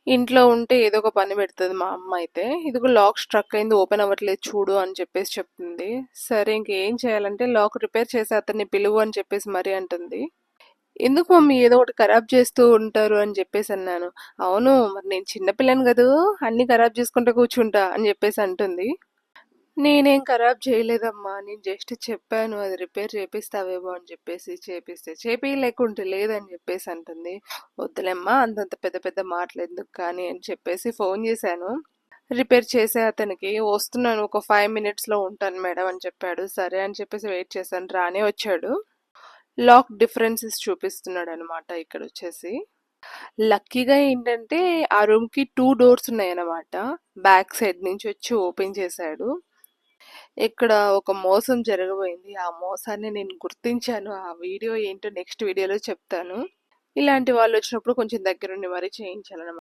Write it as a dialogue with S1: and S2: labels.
S1: ఇంట్లో ఉంటే ఏదో ఒక పని పెడుతది మా అమ్మ అయితే. ఇదిగో లాక్ స్ట్రక్ అయింది ఓపెన్ అవ్వట్లేదు చూడు అని చెప్పేసి చెప్తుంది. సరే ఇంకేం చేయాలంటే లాక్ రిపేర్ చేసే అతన్ని పిలువు అని చెప్పేసి మరీ అంటుంది. ఎందుకు మమ్మీ ఏదో ఒకటి ఖరాబ్ చేస్తూ ఉంటారు అని చెప్పేసి అన్నాను. అవును మరి నేను చిన్నపిల్లని కదూ అన్ని ఖరాబ్ చేసుకుంటూ కూర్చుంటా అని చెప్పేసి అంటుంది. నేనేం ఖరాబ్ చేయలేదమ్మా. నేను జస్ట్ చెప్పాను అది రిపేర్ చేపిస్తావేమో అని చెప్పేసి. చేపిస్తే చేపియలేకుంటే లేదని చెప్పేసి అంటుంది. వద్దులేమ్మా అంతంత పెద్ద పెద్ద మాటలెందుకు కానీ అని చెప్పేసి ఫోన్ చేశాను. రిపేర్ చేసే అతనికి వస్తున్నాను ఒక 5 మినిట్స్‌లో ఉంటాను మేడం అని చెప్పాడు. సరే అని చెప్పేసి వెయిట్ చేశాను. రానే వచ్చాడు. లాక్ డిఫరెన్సెస్ చూపిస్తున్నాడనమాట ఇక్కడొచ్చేసి. లక్కీగా ఏంటంటే ఆ రూమ్‌కి 2 డోర్స్ ఉన్నాయన్నమాట. బ్యాక్ సైడ్ నుంచి వచ్చి ఓపెన్ చేశాడు. ఇక్కడ ఒక మోసం జరగబోయింది. ఆ మోసాన్ని నేను గుర్తించాను. ఆ వీడియో ఏంటో నెక్స్ట్ వీడియోలో చెప్తాను. ఇలాంటి వాళ్ళొచ్చినప్పుడు కొంచెం దగ్గరుండి మరీ చేయించాలనమాట.